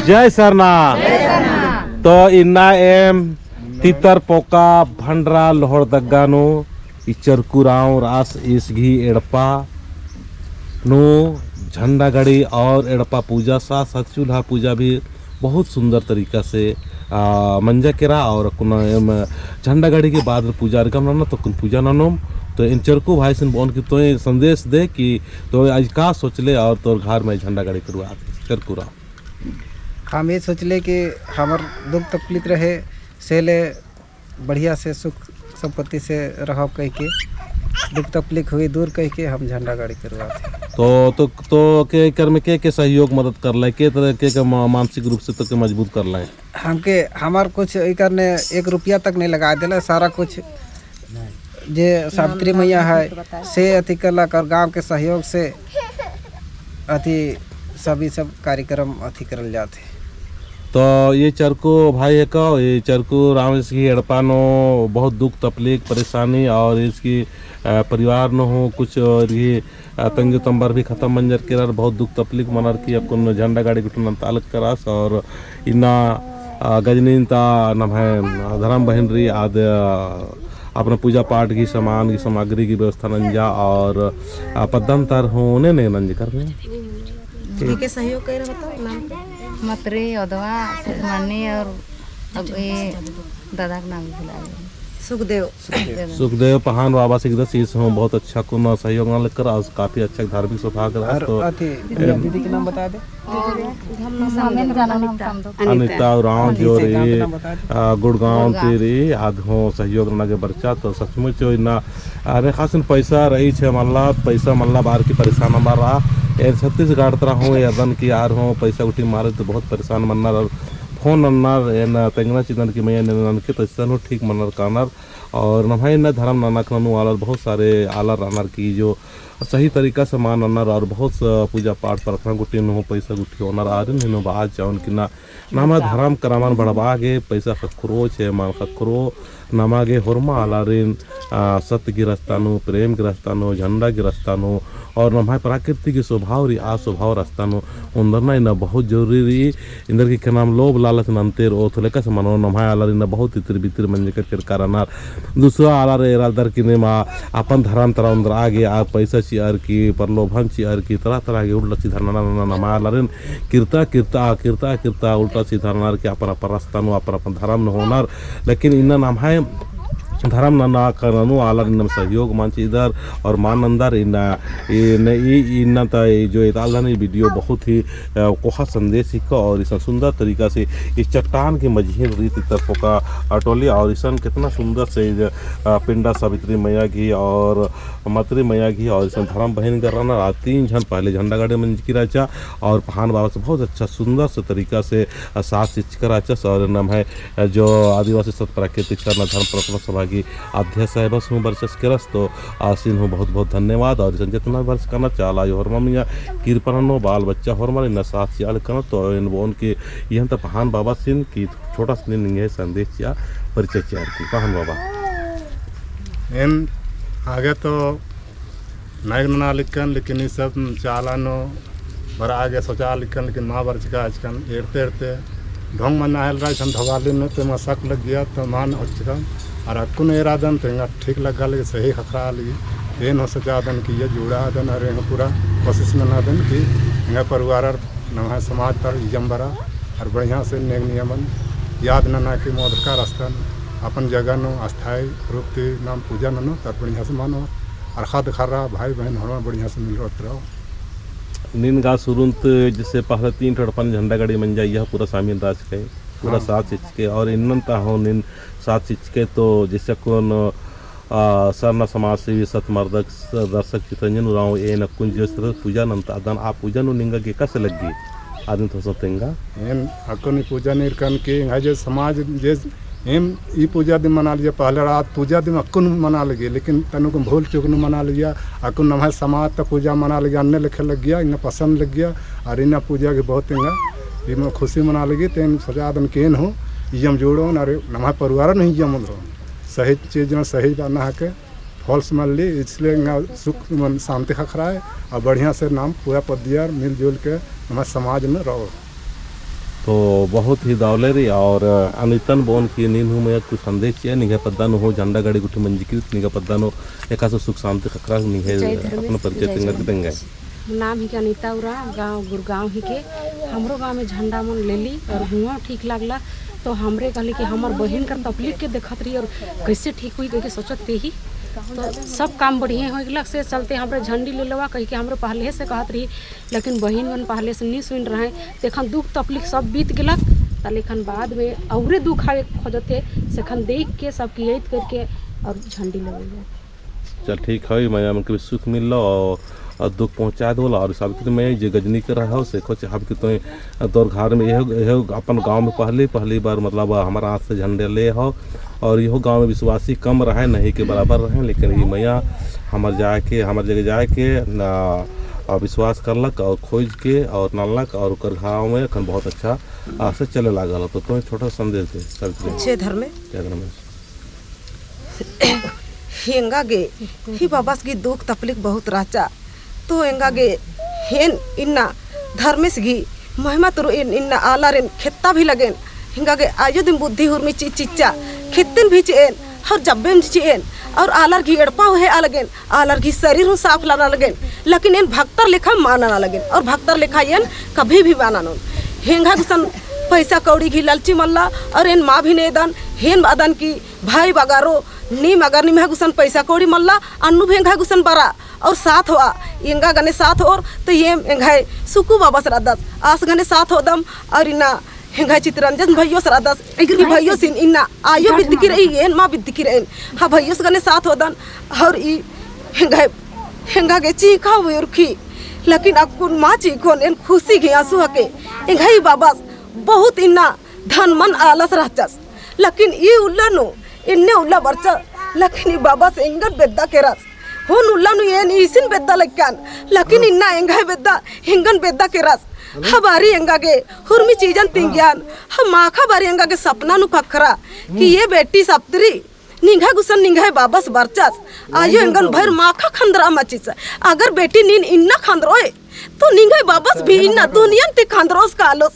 जय सरना। तो इन्ना एम तितर पोका भंडरा लोहर दग्गानो इचरकुराव रास इसघी एड़पा नो झंडा गड़ी और एड़पा पूजा सा सचुल्हा पूजा भी बहुत सुंदर तरीका से मंजा केरा और झंडा गड़ी के बाद पूजा ना तो पूजा नानोम तो इन चरकू भाई सिन बोन की तो संदेश दे कि तो आज का सोचले और तोर घर में झंडा गाड़ी करवा चरकुरा हम ये सोचले कि हमार दुख तकलीफ रहे से ले बढ़िया से सुख संपत्ति से रह कह के दुख तकलीफ हुई दूर कह के हम झंडा गाड़ी करवाते तो के कर में के सहयोग मदद कर ले के तरह के मानसिक रूप से तो के मजबूत कर ले हमके हमार कुछ करने 1 रुपया तक नहीं लगा दिला सारा कुछ जे सावित्री मैया है से अति कला कर गांव के सहयोग से अति सभी सब कार्यक्रम अति करल जाते। तो ये चरको भाई है का ये चरको राम इसकी एड़पानो बहुत दुख तकलीफ परेशानी और इसकी परिवार न हो कुछ और ये तंग तंबर भी ख़त्म मंजर के बहुत दुख तकलीफ मनर की अपन झंडा गाड़ी गुटन तालक करास और इन्ना गजनीन ता नम है धर्म बहन रही आद अपना पूजा पाठ की सामान की सामग्री की व्यवस्था नंजा और पद्धंतर होने ने नंज कर रहे के सहयोग कर बताओ नाम मतरे अदवा मन्नी और अब ये दादा का नाम भुला सुखदेव पहान बाबा से शीश हो बहुत अच्छा कुन सहयोग न लेकर आज काफी अच्छा धार्मिक सौभाग्य रहा। तो दीदी के नाम बता दे अनिता राव जो रे गुड़गांव के रे आज हो सहयोग न के बच्चा तो सचमुच ना अरे खास पैसा रही छे मल्ला पैसा मल्ला बाहर की परेशान हमारा छत्तीसगढ़ तरह हो या दन की यार हो पैसा उठी मारे तो बहुत परेशान मनना फोन अन्नार एन तेंगना चिदन की मैया नन के तो ठीक मनर कानर और नभाई न धर्म नानक ननु आलर बहुत सारे आलर अनर की जो सही तरीका से मान अनर और बहुत पूजा पाठ प्रार्थना गुटी हो पैसा गुटी ओनर आरिन हिनो बाज जाउन कि नामा धर्म करामान बढ़वागे पैसा खखरो छे मान खखरो नमागे होरमा आलारिन सत्य की रस्तानु प्रेम की रस्तानु झंडा की रस्तानु और नमाय प्रकृति की स्वभाव री आ स्वभाव रस्तानु उंदरना इन बहुत जरूरी रही इंदर की के नाम लोभ लालच नंतेर ओ थोले का मनो नमाय आलारिन बहुत इतर बितर मंजे कर कारनार दूसरा आलार एरादर की ने मा अपन धर्म तरह अंदर आगे आ पैसा चियार की प्रलोभन चियार की तरह तरह के उल्टा सीधा नमाय आलारिन कीर्ता कीर्ता कीर्ता कीर्ता उल्टा सीधा नार के अपन अपन रस्तानु अपन धर्म न होनार लेकिन इन नाम है धर्म ना करनु आला नम सहयोग मांच इधर और मान अंदर इन जो इतालनी वीडियो बहुत ही कोहा संदेश का और इस सुंदर तरीका से इस चट्टान के मझीर रीत तरफों का टोली और इस कितना सुंदर से पिंडा सावित्री मैया की और मतरी मैया की और इस धर्म बहन कर रहा 3 जन पहले झंडा गाड़ी मंज की राचा और पहान बाबा से बहुत अच्छा सुंदर से तरीका से साथ सिच कर राचा और नाम है जो आदिवासी सत प्राकृतिक धर्म प्रकरण सभा की अध्यक्ष है बस हूँ वर्षस के रस तो आसीन हूँ बहुत बहुत धन्यवाद और जितना वर्ष करना चाला होरमा मिया कीर्पनो बाल बच्चा होरमा इन साथ सियाल करना तो इन बोन के यह तो पहान बाबा सिन की छोटा सा संदेश या परिचय चार की पहान बाबा इन आगे तो नहीं मना लिखन लेकिन ये सब चालानो बड़ा आगे सोचा लिखन लेकिन माँ वर्ष का आजकल एड़ते एड़ते ढोंग मना है रहा धवाली में तो मशक लग गया तो मान हो चुका और अक्कुन इरादन तो ठीक लगा लगे सही खखरा लगी एन हो सचादन कि ये जुड़ा दन और पूरा कोशिश में ना दन कि यहाँ परिवार नवा समाज पर इजम बरा और बढ़िया से नेक नियमन याद ना कि मोदका रास्ता अपन जगह नो अस्थायी रूप से नाम पूजा नो तर बढ़िया से मानो और खाद खर्रा भाई बहन हमारा बढ़िया से मिल रहा नीन गा सुरुंत जिससे पहले 3 टड़पन झंडा गाड़ी मन जाए यह पूरा सामीन राज के पूरा साथ सिचके और इन्नता हो निन साथ सिचके तो जैसे कौन सरना समाज सेवी सतमर्दक दर्शक चितंजन राव ए नकुंज पूजा नंता अदन आ पूजा नु निंगा के कस लगी आदमी तो सतेंगा एन अकुन पूजा निर्कन के जो समाज जे एम ई पूजा दिन मना लिया पहले रात पूजा दिन अकुन मना लगे लेकिन तनु को भूल चूक न मना लिया अकुन नम समाज तक पूजा मना लिया अन्य लिखे लग गया इन्हें पसंद लग गया और इन्हें पूजा के बहुत इनमें खुशी मना लगी तेन सजा दन केन हो यम जोड़ो अरे नम परिवार नहीं यम सही चीज़ न सही बना के फॉल्स मान ली इसलिए सुख मन शांति खखरा है और बढ़िया से नाम पूरा पद दिया मिलजुल के हमारे समाज में रहो। तो बहुत ही दावलेरी और अनितन बोन की नींद हूँ मैं कुछ संदेश चाहिए निघे पद्दानु हो झंडा गाड़ी गुठी मंजीकृत निघे पद्दानु एका सुख शांति खकरा निघे अपने परिचय तिंगर देंगे। नाम ही के अनिता उराव, गाँव गुड़गांव ही के। हमरो गाँव में झंडा मन ले ली और हुआ ठीक लागला तो हमरे कहली कि हमार बहन का तकलीफ के देखत रही और कैसे ठीक हुई कह के सोचत ही तो सब काम बढ़िया हो गया से चलते हमरे झंडी ले लेवा कह के हमरे पहले से कहत रही लेकिन बहन मन पहले से नहीं सुन रहे तेखन दुख तकलीफ सब बीत गलक लेकिन बाद में औरे दुख आवे खोजते सेखन देख के सब कियत करके और झंडी ले लिया। चल ठीक है मैं हमके सुख मिल लो और दुख पहुँचा दो और सावित्री में जो गजनी कर रहा हो से खोच हम कि तो तोर घर में यह अपन गांव में पहली बार मतलब हमारा हाथ से झंडे ले हो और यहो गांव में विश्वासी कम रहे नहीं के बराबर रहे लेकिन ये मैया हमार जगह जाके विश्वास करलक और खोज के और नलक और ओकर गाँव में अखन बहुत अच्छा से चले लागल तो तुम्हें छोटा संदेश दे सावित्री धर्म में हेंगा गे ही बाबास की दुख तकलीफ बहुत राचा तो हेंगा गे हेन इन्ना धर्मेश गी महिमा तुरु इन्ना आलारेन खेत्ता भी लगेन हिंगा गे आयो दिन बुद्धि हुर्मी चिच्चा खेतन भी चेन और जब्बेन चेन और आलर घी एड़पा हुए अलगेन आलर घी शरीर हूँ साफ लाना लगेन लेकिन इन भक्तर लेखा माना ना लगेन और भक्तर लेखा येन कभी भी माना नो हेंगा गुसन पैसा कौड़ी घी लालची मल्ला और इन माँ भी नेदन हेन बादन की भाई बगारो नीम अगर निम्हा गुसन पैसा कौड़ी मल्ला अन्नू भेंगा गुसन बरा और साथ हुआ इंगा गने साथ और तो ये एंगाई सुकू बाबा सरादस आस गने साथ होदम और इना हेंगाई चित्रंजन भैयो सरादस इग्री भैयो सिन इना आयो बिद्दिकी रही येन माँ बिद्दिकी रही हाँ भैयो गने साथ होदन और ई हेंगा गे चीखा हुई लेकिन अकुन माँ चीखोन इन खुशी घी आंसू हके एंगाई बाबा बहुत इन्ना धन मन आलस रहचस लेकिन ये उल्ला नो इन्ने उल्ला बरचा लेकिन बाबा से इंगत बेद्दा के रस होन उल्ला नु ये इसिन बेद्दा लक्यान लेकिन इन्ना एंगाई बेद्दा हिंगन बेद्दा के रस हबारी एंगा के हुर्मी चीजन तिंग्यान हम माखा बारी एंगा के सपना नु खखरा कि ये बेटी सप्तरी निंगा गुसन निंगा बाबस बरचास आयो एंगन भर माखा खंदरा मचिस अगर बेटी नीन इन्ना खंदरोए तो निंगा बाबस भी इन्ना दुनिया ते खंदरोस कालोस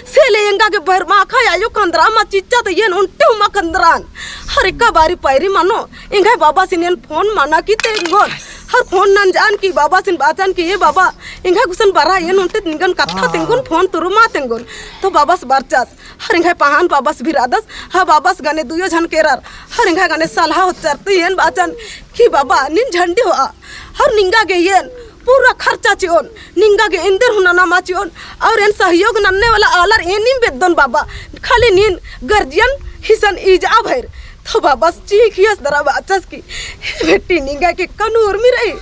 सेले एंगा के भर माखा आयो खंदरा मचिचा तो ये उल्टे उमा खंदरान हर एक बारी पैरी मानो एंगा बाबा सिनेन फोन माना की तेंगोन हर फोन नन जान की बाबा सिन बाचान की ये बाबा इंगा गुसन बरा ये उल्टे निगन कथा तेंगोन फोन तुरुमा तेंगोन तो बाबस बरचास हर इंगा पहान बाबस भी रादस हा बाबस गाने दुयो झन केरार हर इंगा गाने सलाह होचर तो येन बाचान की बाबा निन झंडी हो हर निंगा गे येन पूरा खर्चा चियोन निंगा के इंदर हुना नामा चियोन और इन सहयोग नन्ने वाला आलर एनिम बेदन बाबा खाली नीन गर्जियन हिसन इजा भैर तो बाबा चीखियस दरा बाचस की बेटी निंगा के कनूर में रही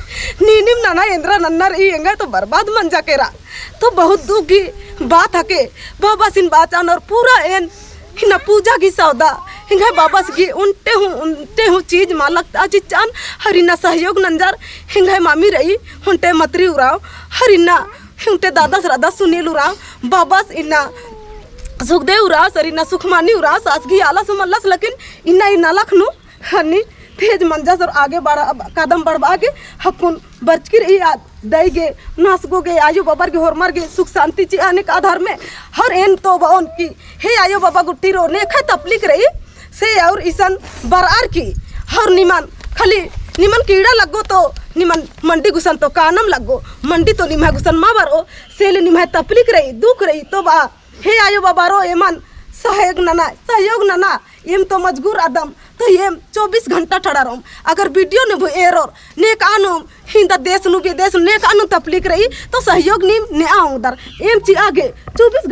नीनिम नाना इंद्रा नन्ना रही एंगा तो बर्बाद मन जा केरा तो बहुत दुख की बात हके बाबा सिन बाचान और पूरा एन हिना पूजा की सौदा हिंगा बाबा की उनटे हूँ चीज मालक चिचान हरिना सहयोग नंजर हिंगा मामी रही उनटे मतरी उराव हरिना उनटे दादा सरादा सुनील उराव बाबस इन्ना सुखदेव उराव सरिना सुखमानी उराव सासगी आला सुमल्लस लेकिन इन्ना इन्ना लखनु हनी तेज मंजस और आगे बढ़ा कदम बढ़वा के हकुन बचकी रही दई गे नासगो गे आयो बाबर के होरमर गे सुख शांति ची आने का आधार में हर एन तो बाउन की हे आयो बाबा गुट्टी रो ने खै तपलिक रही से और ईसन बरार की हर निमन खाली निमन कीड़ा लगो तो निमन मंडी गुसन तो कानम लगो मंडी तो निमह गुसन मा बरो सेले निमह तपलिक रही दुख रही तो बा हे आयो बाबा रो एमन सहयोग नना एम तो मजबूर आदम तो ये 24 घंटा ठड़ा रहूँ अगर वीडियो ने एरर ने कानूम हिंदा देश नु विदेश ने कानून तपलिक रही तो सहयोग नीम ने आऊँ उधर एम ची आगे 24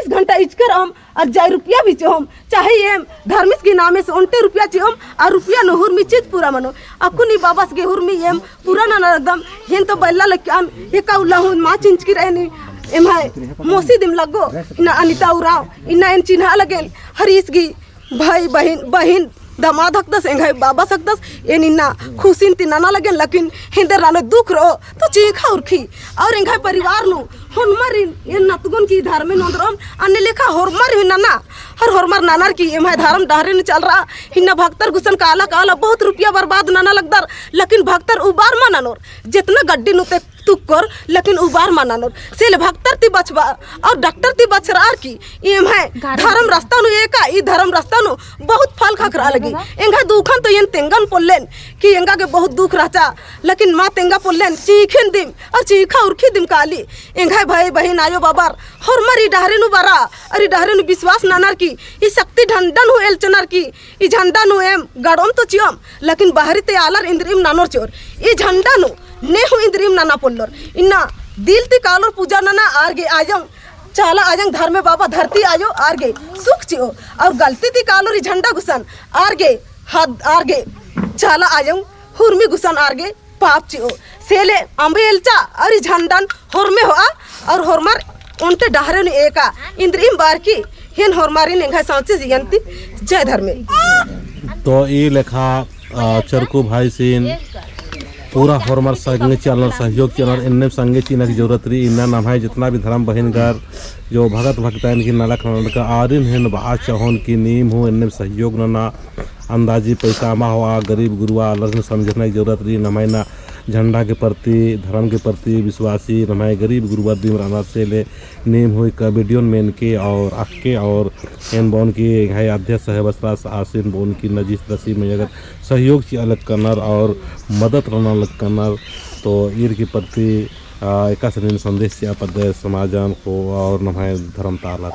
घंटा इचकर हम और जाय रुपया भी हम चाहे एम धर्मिस के नामे से 20 रुपया हम और रुपया नहुर में चीज पूरा मनो अकुनी बाबा के हुर में एम पूरा ना एकदम हेन तो बैला लक्यान एका उल्ला हूँ माँ चिंच की रहनी एम है मोसी दिम लगो इना अनिता उराव इना इन चिन्हा लगेल हरीस गी भाई बहन दामाद हकदस एंगाई बाबा सकदस एन इन्ना खुशिन तिनाना लगेन लेकिन हिंदर रानो दुख रो तो चीखा उर्खी और एंगाई परिवार नु होनमर इन नतगुन की धार में नोंदरम अन्य लेखा होरमर हिन्ना हर होरमर नानार की एम है धारम डाहरे न चल रहा हिन्ना भक्तर गुसन काला बहुत रुपया बर्बाद नाना लगदर लेकिन भक्तर उबार मा नानोर जितना गड्डी नुते तू कर लेकिन उबार मानानो सेल भक्तर ती बचबा और डॉक्टर ती बचरार की एम है धर्म रास्ता नु एका ई धर्म रास्ता नु बहुत फल खखरा लगी एंगा दुखन तो यन तेंगन पोलेन कि एंगा के बहुत दुख रहता लेकिन माँ तेंगा पोलेन चीखिन दिम और चीखा उर्खी दिम काली एंगा भाई बहन आयो बाबार हरमरी डहरे नु बारा अरे डहरे नु विश्वास नानार की ई शक्ति ढंडन हो एलचनार की ई झंडा नु एम गड़म तो चियम लेकिन बाहरी ते आलर इंद्रिम नानोर चोर ई झंडा नु ने हो इंद्रिम नाना पोल्लोर इन्ना दिल ती कालोर पूजा नाना आरगे आजम चाला आजंग धर्म में बाबा धरती आयो आरगे सुख चियो और गलती थी कालोरी झंडा घुसन आरगे हद आरगे चाला आजंग हुरमी घुसन आरगे पाप चियो सेले अम्बेलचा अरे झंडन हुरमे होआ और हुरमर उनते डहरे ने एका इंद्रिम बार की हिन हुरमारी नेंगा सांचे जियंती जय धर्मे तो ये लेखा चरकू भाई सीन पूरा हरमर संगे चलना सहयोग चलना इन्ने संगे चीना की जरूरत रही इन्ना नाम है जितना भी धर्म बहनगार जो भगत भक्तैन की नाला खनन का आरिन है बहा चौहन की नीम हो इन्ने सहयोग ना अंदाजी पैसा मा हुआ गरीब गुरुआ लग्न समझने की जरूरत रही नमैना झंडा के प्रति धर्म के प्रति विश्वासी नमाय गरीब गुरुआ दिन राना से ले नीम हुई का वीडियो मेन के और अक्के और एन बोन की है अध्यक्ष है बसरा आसिन बोन की नजीस रसी में अगर सहयोग की अलग करनर और मदद रहना अलग करनर तो ईर के प्रति एक संदेश या पद समाजन को और नमाय धर्म ताला